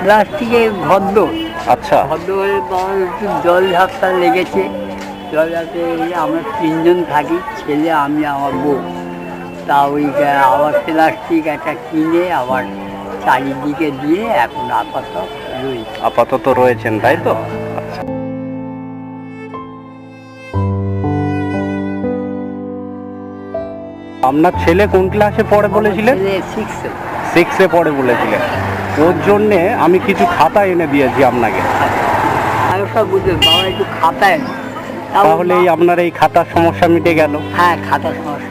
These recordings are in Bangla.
প্লাস্টিকের ভদ্র। আচ্ছা, ভদ্র হয়ে একটু জল ঝাপটা লেগেছে। জল ঝাপটে আমরা 3 জন থাকি, ছেলে, আমি, আমার বউ। তা ওই আবার প্লাস্টিক একটা কিনে আবার চারিদিকে দিয়ে এখন আপাতত রয়েছেন, তাই তো? আচ্ছা, আপনার ছেলে কোন ক্লাসে পড়ে বলেছিলেন? 6-এ পড়ে বলেছিলেন। ওর জন্যে আমি কিছু খাতা এনে দিয়েছি আপনাকে। সব বুঝতে বাবা একটু খাতায়, তাহলে আপনার এই খাতার সমস্যা মিটে গেল। হ্যাঁ, খাতার সমস্যা।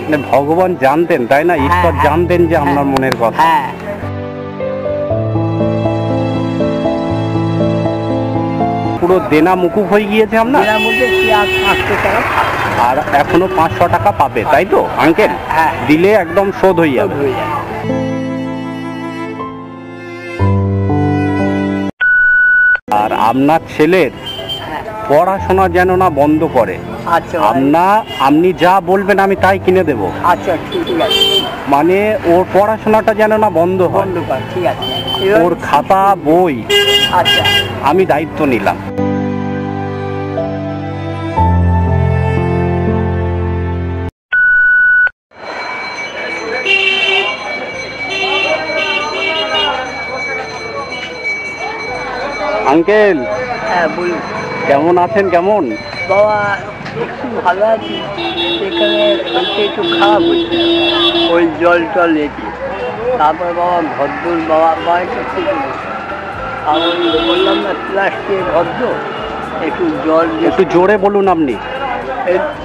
মানে ভগবান জানতেন, তাই না? ঈশ্বর জানতেন যে আপনার মনের কথা। হ্যাঁ, পুরো দেনা মুকুব হয়ে গিয়েছে আপনার? এর মধ্যে কি আর 500 টাকা আর এখনো 500 টাকা পাবে, তাই তো আঙ্কেল? হ্যাঁ, দিলে একদম শোধ হয়ে যাবে। আর আপনার ছেলের পড়াশোনা যেন না বন্ধ করে। আচ্ছা, আপনি যা বলবেন আমি তাই কিনে দেব। আচ্ছা, ঠিক আছে। মানে ওর পড়াশোনাটা যেন না বন্ধ হয়। ঠিক আছে। ওর খাতা বই আচ্ছা, আমি দায়িত্ব নিলাম। আঙ্কেল, হ্যাঁ বলুন। কেমন আছেন? কেমন বাবা? একটু ভালো আছি। এখানে শরীরটা একটু খারাপ হচ্ছে, ওই জল টল এটি। তারপরে বাবা বাবা একটু থেকে আর ওই বললাম না প্লাস্টিকের ভদ্র, একটু জল, একটু জোরে বলুন আপনি।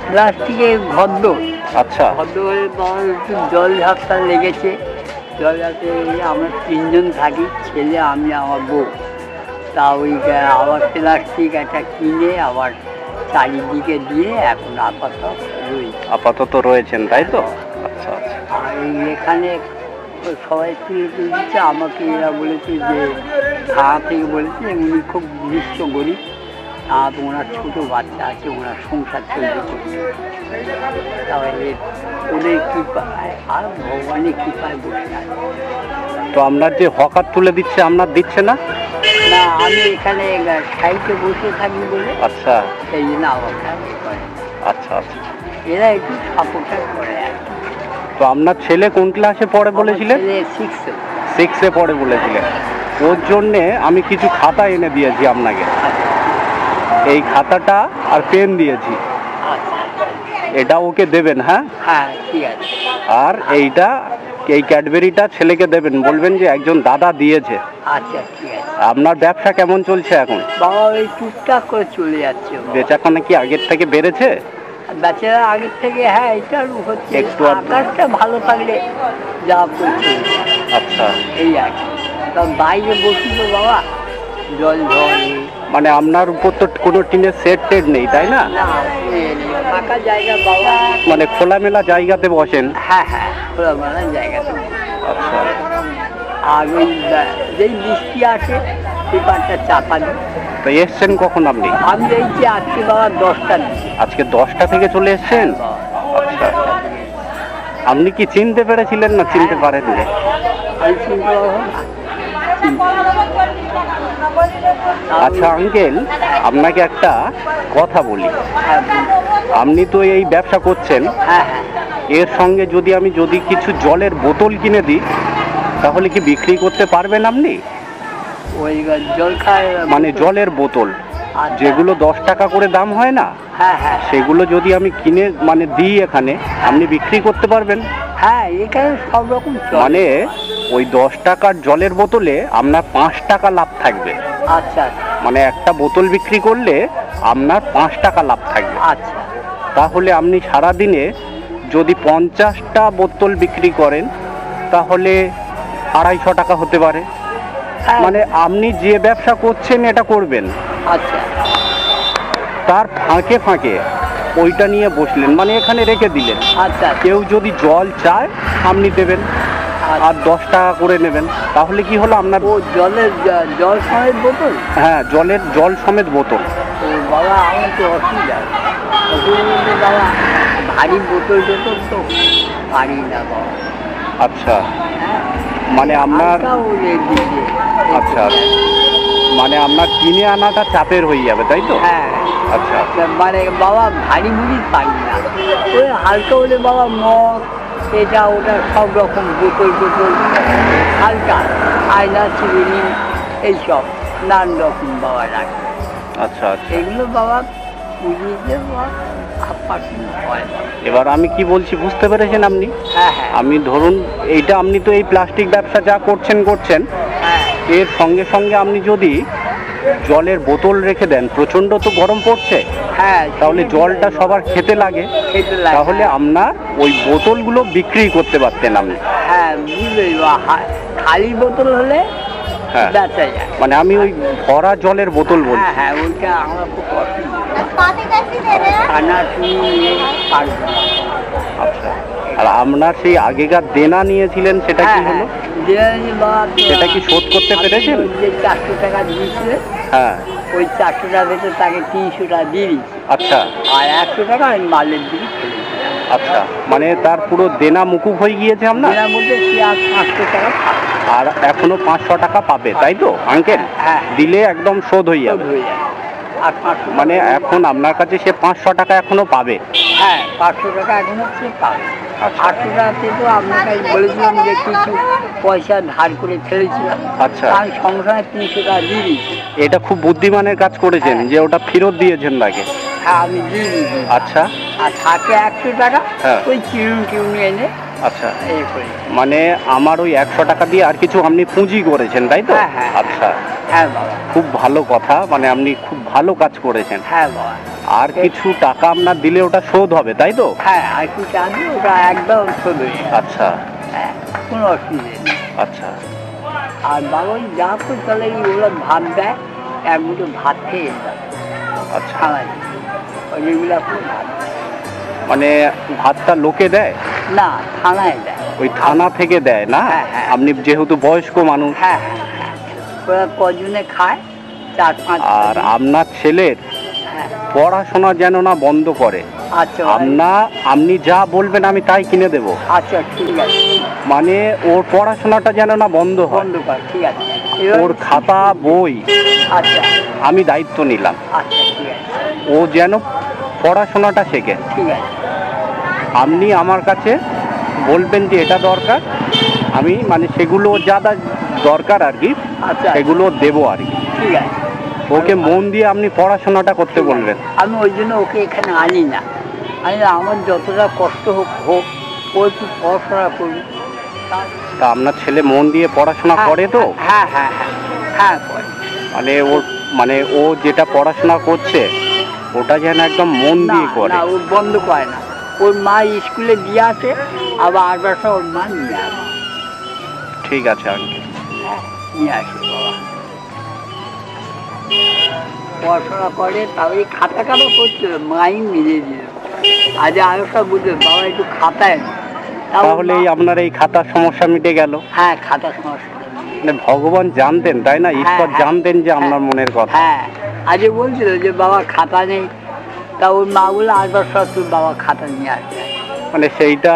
প্লাস্টিকের ভদ্র। আচ্ছা, ভদ্র হয়ে বাবা একটু জল ঝাপটা লেগেছে। জল ঝাপটে আমরা 3 জন থাকি, ছেলে, আমি, আমার বউ। তা ওই আবার প্লাস্টিক একটা কিনে আবার চারিদিকে দিয়ে এখন আপাতত রয়েছেন, তাই তো? আচ্ছা, আচ্ছা। আর এখানে সবাই তুলে দিচ্ছে। আমাকে এরা বলেছে যে থানা থেকে বলেছে উনি খুব নিঃস্ব গরিব, আর ওনার ছোটো বাচ্চা আছে, ওনার সংসার চলতে করছে। তাহলে ওদের কৃপায় আর ভগবানের কৃপায় বসে আছে। তো আপনার যে হকার তুলে দিচ্ছে, আপনার দিচ্ছে না? না, আমি এখানে সাইডে বসে থাকি বলে। আচ্ছা, সেই জন্য আমাকে করে। আচ্ছা, আচ্ছা। এরা একটু সাপোর্টটা করে। তো আপনার ছেলে কোন ক্লাসে পড়ে বলেছিলেন? 6-এ পড়ে বলেছিলেন। ওর জন্যে আমি কিছু খাতা এনে দিয়েছি আপনাকে। এই খাতাটা আর পেন দিয়েছি, এটা ওকে দেবেন। হ্যাঁ, হ্যাঁ, ঠিক আছে। আর এই ক্যাডবেরিটা ছেলেকে দেবেন, বলবেন যে একজন দাদা দিয়েছে। আচ্ছা, ঠিক আছে। আপনার ব্যবসা কেমন চলছে এখন? বাবা ওই টুকটাক করে চলে যাচ্ছে। বেচাকেনা কি আগের থেকে বেড়েছে? বেচারা আগের থেকে, হ্যাঁ, এটা হচ্ছে একটু। আকাশটা ভালো থাকলে যা করছে। আচ্ছা, এই আর কি। বাইরে বসি তো বাবা, জল ঝড়। মানে আপনার উপর তো কোনো টিনের সেট টেট নেই, তাই না? ফাঁকা জায়গা বাবা, মানে খোলামেলা জায়গাতে বসেন? হ্যাঁ, হ্যাঁ, খোলামেলা জায়গাতে। আচ্ছা। আর ওই যেই বৃষ্টি আসে পেপারটা চাপা দিই। তো এসছেন কখন আপনি? আমি এইছি আজকে বাবা 10টা। আজকে 10টা থেকে চলে এসছেন? আচ্ছা। আপনি কি চিনতে পেরেছিলেন না চিনতে পারেননি? আমি চিনতে পারবো না। আচ্ছা আঙ্কেল, আপনাকে একটা কথা বলি। আপনি তো এই ব্যবসা করছেন, হ্যাঁ, এর সঙ্গে আমি যদি কিছু জলের বোতল কিনে দিই তাহলে কি বিক্রি করতে পারবেন আপনি? ওই জল খায় মানে জলের বোতল যেগুলো 10 টাকা করে দাম হয় না, হ্যাঁ, হ্যাঁ, সেগুলো যদি আমি কিনে দিই এখানে, আপনি বিক্রি করতে পারবেন? হ্যাঁ, এখানে সব রকম। মানে ওই 10 টাকার জলের বোতলে আপনার 5 টাকা লাভ থাকবে। আচ্ছা, মানে একটা বোতল বিক্রি করলে আপনার 5 টাকা লাভ থাকবে। আচ্ছা। তাহলে আপনি সারাদিনে যদি 50টা বোতল বিক্রি করেন তাহলে 250 টাকা হতে পারে। মানে আপনি যে ব্যবসা করছেন এটা করবেন, আচ্ছা। তার ফাঁকে ফাঁকে ওইটা নিয়ে বসলেন, মানে এখানে রেখে দিলেন। আচ্ছা। কেউ যদি জল চায় আপনি দেবেন, আর 10 টাকা করে নেবেন। তাহলে কি হলো আপনার? ও জল সমেত বোতল? হ্যাঁ, জল সমেত বোতল। তো বাবা আমার তো অসুবিধা বাবা, ভারী বোতল তো পারি না বাবা। আচ্ছা, মানে আপনার আচ্ছা মানে আপনার কিনে আনাটা চাপের হয়ে যাবে তাই তো? হ্যাঁ। আচ্ছা মানে বাবা ভারী ভুড়ি পাই না, ওই হালকা হলে বাবা মদ এটা ওটা সব রকম বোতল টোতল হালকা আয়না চিরুনি এইসব নানান রকম বাবা রাখে। আচ্ছা আচ্ছা এগুলো বাবা পুজোতে হয়। এবার আমি কি বলছি বুঝতে পেরেছেন আপনি? হ্যাঁ হ্যাঁ আমি ধরুন এইটা আপনি তো এই প্লাস্টিক ব্যবসা যা করছেন হ্যাঁ এর সঙ্গে সঙ্গে আপনি যদি জলের বোতল রেখে দেন, প্রচণ্ড তো গরম পড়ছে, হ্যাঁ তাহলে জলটা সবার খেতে লাগে, তাহলে আপনার ওই বোতলগুলো বিক্রি করতে পারতেন আপনি। হ্যাঁ বুঝলি, খালি বোতল হলে হ্যাঁ বেচা যায়, মানে আমি ওই ভরা জলের বোতল বলছি। হ্যাঁ হ্যাঁ ওইটা আমরা খুব আচ্ছা আর আপনার সেই আগেকার দেনা নিয়েছিলেন সেটা কি হলো? সেটা কি শোধ করতে পেরেছেন? যে 400 টাকা দিয়েছিলেন, হ্যাঁ ওই 400 টাকা ভেতরে তাকে 300 টাকা দিয়ে দিচ্ছি। আচ্ছা আর 100 টাকা আমি মালের দিকে ফেলে দিলাম। আচ্ছা মানে তার পুরো দেনা মুকুব হয়ে গিয়েছে আপনার? দেনার মধ্যে সে আর 500 টাকা পাবে। আর এখনো 500 টাকা পাবে তাই তো আঙ্কেল? হ্যাঁ দিলে একদম শোধ হয়ে যাবে। আর 500 মানে এখন আপনার কাছে সে 500 টাকা এখনো পাবে? হ্যাঁ 500 টাকা এখনো সে পাবে। আচ্ছা 800 টাকাতে তো আপনাকে বলেছিলাম যে কিছু পয়সা ধার করে ফেলেছিলাম, আচ্ছা আমি সঙ্গে সঙ্গে 300 টাকা দিয়ে দিয়েছি। এটা খুব বুদ্ধিমানের কাজ করেছেন যে ওটা ফেরত দিয়েছেন তাকে। হ্যাঁ আমি দিয়ে দিয়েছি। আচ্ছা আর থাকে 100 টাকা, হ্যাঁ ওই চিরুনি এনে আচ্ছা এ করে। মানে আমার ওই 100 টাকা দিয়ে আর কিছু আপনি পুঁজি করেছেন তাই তো? হ্যাঁ, হ্যাঁ। আচ্ছা হ্যাঁ বাবা, খুব ভালো কথা, মানে আপনি খুব ভালো কাজ করেছেন। হ্যাঁ বাবা। আর কিছু টাকা আপনার দিলে ওটা শোধ হবে তাই তো? হ্যাঁ আর একটু চাঁদি ওটা একদম শোধ হয়ে যাবে। আচ্ছা হ্যাঁ কোনো অসুবিধে নেই। আচ্ছা আর বাবা ওই যা তো তাহলে ওরা ভাত দেয়, এক মুঠো ভাত খেয়ে যাবে আচ্ছা খাওয়াই, ওইগুলো খুব ভালো। মানে ভাতটা লোকে দেয় না থানায় দেয়। ওই থানা থেকে দেয় না? হ্যাঁ, হ্যাঁ। আপনি যেহেতু বয়স্ক মানুষ। হ্যাঁ হ্যাঁ হ্যাঁ ওরা কজনে খায়, 4-5। আর আপনার ছেলের হ্যাঁ পড়াশোনা যেন না বন্ধ করে, আচ্ছা আপনি যা বলবেন আমি তাই কিনে দেব। আচ্ছা ঠিক আছে, মানে ওর পড়াশোনাটা যেন না বন্ধ হয়, বন্ধ কর, ঠিক আছে। ওর খাতা বই আচ্ছা আমি দায়িত্ব নিলাম, আচ্ছা ঠিক আছে, ও যেন পড়াশোনাটা শেখে। ঠিক আছে। আপনি আমার কাছে বলবেন যে এটা দরকার, আমি মানে সেগুলো যা যা দরকার আর কি আচ্ছা সেগুলো দেবো আর কি। ঠিক আছে, ওকে মন দিয়ে আপনি পড়াশোনাটা করতে বলবেন। আমি ওই জন্য ওকে এখানে আনি না, আমার যতটা কষ্ট হোক হোক, ও একটু পড়াশোনা করবি। তা আপনার ছেলে মন দিয়ে পড়াশোনা করে তো? হ্যাঁ হ্যাঁ হ্যাঁ হ্যাঁ করে। মানে ও যেটা পড়াশোনা করছে ওটা যেন একদম মন দিয়ে করে। না ও বন্ধ করে না, ওর মা স্কুলে দিয়ে আসে, আবার 8টার সময় ওর মা নিয়ে আসে। ঠিক আছে আঙ্কেল। হ্যাঁ নিয়ে আসে বাবা, পড়াশোনা করে, তাহলে খাতা কাটা করছিল, মাই মিলিয়ে দিল। আজ আরো সব বুঝলো বাবা একটু খাতায়, তাহলে আপনার এই খাতার সমস্যা মিটে গেল। হ্যাঁ খাতা সমস্যা, মানে ভগবান জানতেন তাই না, ঈশ্বর জানতেন যে আপনার মনের কথা। হ্যাঁ আজ বলছিল যে বাবা খাতা নেই, তা ওর মা বলে 8বার সময় তুই বাবা খাতা নিয়ে আসবে। মানে সেইটা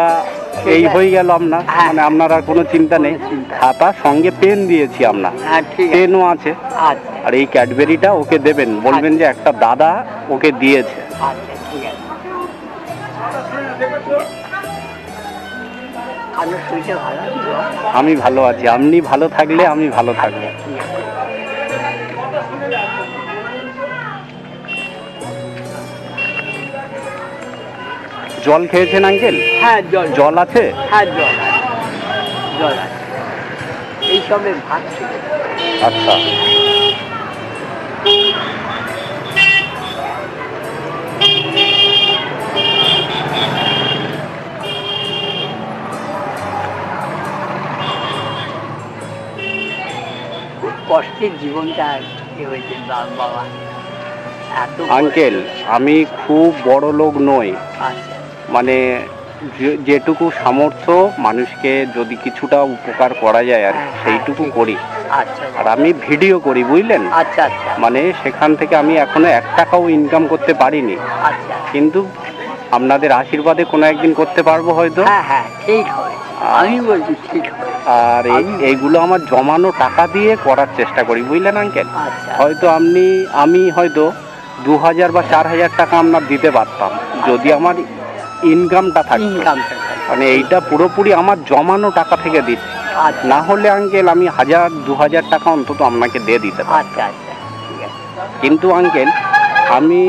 এই হয়ে গেল আপনার, মানে আপনার আর কোনো চিন্তা নেই। খাতা সঙ্গে পেন দিয়েছি আপনার, হ্যাঁ ঠিক আছে, পেনও আছে। আচ্ছা আর এই ক্যাডবেরিটা ওকে দেবেন, বলবেন যে একটা দাদা ওকে দিয়েছে। আচ্ছা ঠিক আছে। আপনার শরীরটা ভালো আছে? আমি ভালো আছি, আপনি ভালো থাকলে আমি ভালো থাকবো। ঠিক আছে। জল খেয়েছেন আঙ্কেল? হ্যাঁ জল আছে? হ্যাঁ জল আছে, এইসবে ভাত ছিল। আচ্ছা খুব কষ্টের জীবনটা হয়েছে বাবা, এত আঙ্কেল আমি খুব বড় লোক নই, আচ্ছা মানে যেটুকু সামর্থ্য মানুষকে যদি কিছুটা উপকার করা যায় আর সেইটুকু করি। আচ্ছা আর আমি ভিডিও করি বুঝলেন, আচ্ছা আচ্ছা মানে সেখান থেকে আমি এখনো 1 টাকাও ইনকাম করতে পারিনি, আচ্ছা, কিন্তু আপনাদের আশীর্বাদে কোনো একদিন করতে পারবো হয়তো। হ্যাঁ হ্যাঁ ঠিক হবে, আমি বলছি ঠিক হবে। আর এইগুলো আমার জমানো টাকা দিয়ে করার চেষ্টা করি, বুঝলেন আঙ্কেল? আচ্ছা। হয়তো আমি হয়তো 2000 বা 4000 টাকা আপনার দিতে পারতাম যদি আমার ইনকামটা থাকতো। মানে এইটা পুরোপুরি আমার জমানো টাকা থেকে দিচ্ছি। না হলে আঙ্কেল আমি 1000-2000 টাকা অন্তত আপনাকে দিয়ে দিতে পারি। আচ্ছা আচ্ছা, ঠিক আছে। কিন্তু আঙ্কেল আমি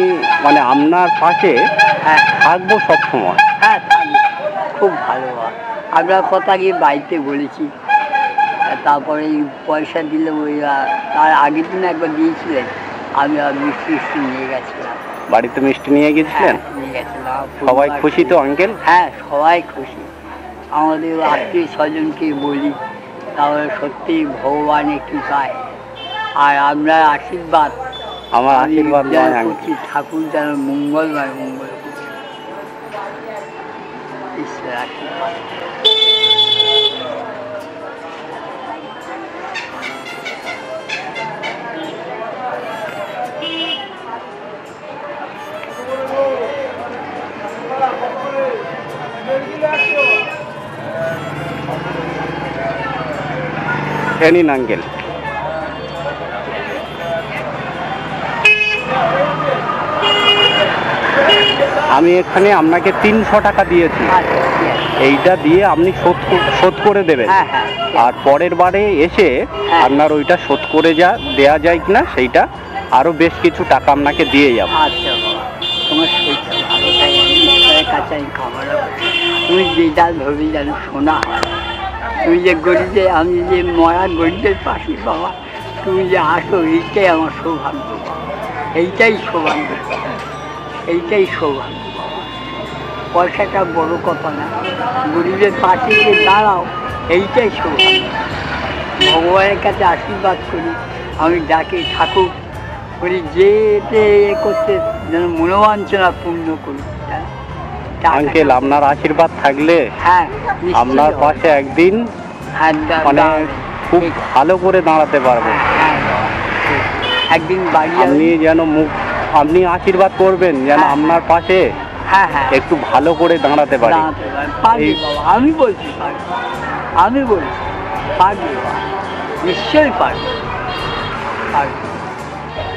মানে আপনার পাশে থাকবো সবসময়। হ্যাঁ থাকবো, খুব ভালো। আমরা কথা গিয়ে বাড়িতে বলেছি, তারপরে পয়সা দিলে ওই তার আগের দিন একবার দিয়েছিলেন, আমি মিষ্টি নিয়ে গেছিলাম। বাড়িতে মিষ্টি নিয়ে গেছিলেন? নিয়ে গেছিলাম। সবাই খুশি তো আঙ্কেল? হ্যাঁ সবাই খুশি। আমাদের আত্মীয় স্বজনকে বলি, তাহলে সত্যি ভগবানের কৃপায় আর আমরা আশীর্বাদ, আমার আশীর্বাদ করছি ঠাকুর যেন মঙ্গলময় মঙ্গল করছি, ঈশ্বর আশীর্বাদ। নিন আঙ্কেল। আমি এখানে আপনাকে 300 টাকা দিয়েছি, এইটা দিয়ে আপনি শোধ করে দেবেন। আর পরের বারে এসে আপনার ওইটা শোধ করে দেয়া যায় কিনা সেইটা আরো বেশ কিছু টাকা আপনাকে দিয়ে যাবো। আচ্ছা বাবা, তোমার শরীরটা ভালো থাকে, ঈশ্বরের কাছে আমি কামনা করি তুমি যে ডাল ধরবি যেন শোনা হয়। তুমি যে গরিবে, আমি যে মরা গরিবের পাশে বাবা, তুমি যে আসো, এইটাই আমার সৌভাগ্য বাবা, এইটাই সৌভাগ্য, এইটাই সৌভাগ্য বাবা। পয়সাটা বড় কথা না, গরিবের পাশে যে দাঁড়াও, এইটাই সৌভাগ্য। ভগবানের কাছে আশীর্বাদ করি, আমি ডাকি ঠাকুর করি যে এতে করতে যেন মনোবাঞ্ছনা পূর্ণ করি। আঙ্কেল আপনার আশীর্বাদ থাকলে হ্যাঁ আপনার পাশে একদিন মানে খুব ভালো করে দাঁড়াতে পারবো। একদিন বাড়ি আপনি আশীর্বাদ করবেন যেন আপনার পাশে একটু ভালো করে দাঁড়াতে পারি। আমি বলছি আমি বলছি পারবে, নিশ্চয়ই পারবে।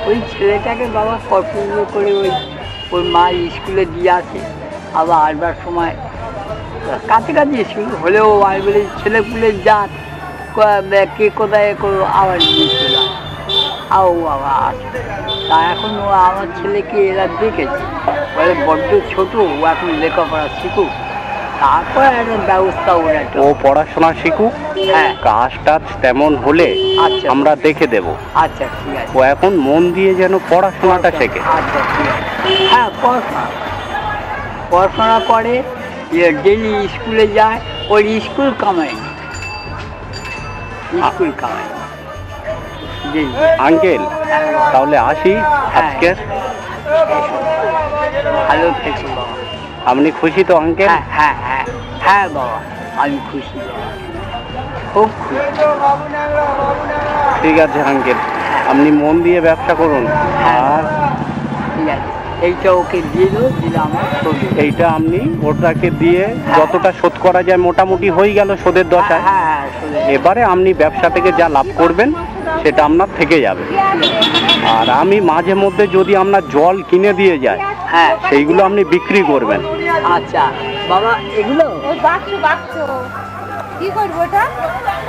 ওই ছেলেটাকে বাবা কর্তব্য করে ওর মা স্কুলে দিয়ে আসে, আবার আসবার সময় কাছাকাছি স্কুল হলেও আমি বলি ছেলেপুলে যাক, কে কোথায় করো আবার নিয়ে চলে আও বাবা আসে। তা এখন ও আমার ছেলেকে এরা দেখেছে, বলে বড্ড ছোটো, ও এখন লেখাপড়া শিখুক, তারপরে একটা ব্যবস্থা ওর একটা। ও পড়াশোনা শিখুক, কাজ টাজ তেমন হলে আমরা দেখে দেব। আচ্ছা ঠিক আছে। ও এখন মন দিয়ে যেন পড়াশোনাটা শেখে। আচ্ছা ঠিক আছে। হ্যাঁ পড়াশোনা করে, ডেলি স্কুলে যায়, ওর স্কুল কামায়, স্কুল কামায়। আঙ্কেল তাহলে আসি আজকে। ভালো থেকো বাবা। আপনি খুশি তো আঙ্কেল? হ্যাঁ হ্যাঁ হ্যাঁ বাবা, আমি খুশি বাবা, খুব খুশি। ঠিক আছে আঙ্কেল, আপনি মন দিয়ে ব্যবসা করুন। আর ঠিক আছে, এইটা ওকে দিয়ে দেবো, দিলে আমার এইটা আপনি ওটাকে দিয়ে যতটা শোধ করা যায় মোটামুটি হয়ে গেল শোধের দশায়। এবারে আপনি ব্যবসা থেকে যা লাভ করবেন সেটা আপনার থেকে যাবে। আর আমি মাঝে মধ্যে যদি আপনার জল কিনে দিয়ে যায়, সেইগুলো আপনি বিক্রি করবেন। আচ্ছা বাবা, এগুলো কি করবো ওটা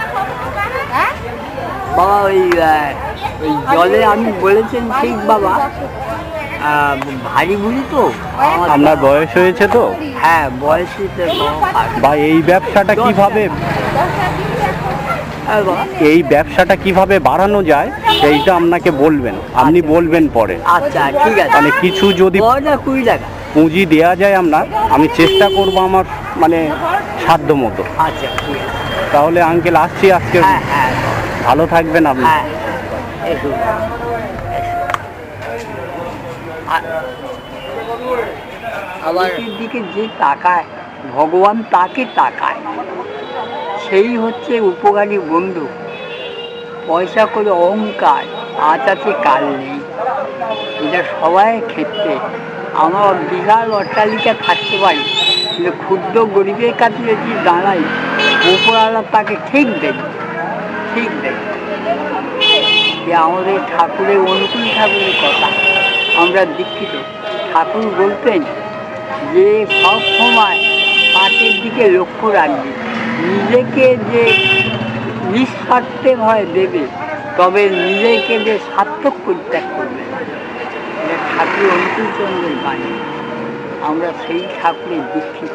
বাবা? ওই জলে আমি বলেছেন ঠিক বাবা, ভারী বুড়ি তো আপনার বয়স হয়েছে তো? হ্যাঁ বয়সী তো। বা এই ব্যবসাটা কিভাবে বাড়ানো যায় সেইটা আপনাকে বলবেন, আপনি বলবেন পরে। আচ্ছা ঠিক আছে। মানে কিছু যদি পুঁজি দেওয়া যায় আপনার, আমি চেষ্টা করব আমার মানে সাধ্য মতো। আচ্ছা ঠিক আছে। তাহলে আঙ্কেল আসছি আজকে। ভালো থাকবেন আপনি। আবার দিকে যে তাকায় ভগবান তাকে তাকায়, সেই হচ্ছে উপকারী বন্ধু। পয়সা করে অহংকার আচাতে কাল নেই, এটা সবাই ক্ষেত্রে। আমার বিশাল অট্টালিকা থাকতে পারি, কিন্তু ক্ষুদ্র গরিবের কাছে যদি দাঁড়াই উপরওয়ালা তাকে ঠিক দেয়, ঠিক দেয়। যে আমাদের ঠাকুরের অনুকূল ঠাকুরের কথা আমরা দীক্ষিত। ঠাকুর বলতেন যে সব সময় পাটের দিকে লক্ষ্য রাখবে, নিজেকে যে নিঃস্বার্থভাবে দেবে, তবে নিজেকে যে সার্থক পরিত্যাগ করবে। এটা ঠাকুর অনুকূল চন্দ্রের বাণী। আমরা সেই ঠাকুরের দীক্ষিত।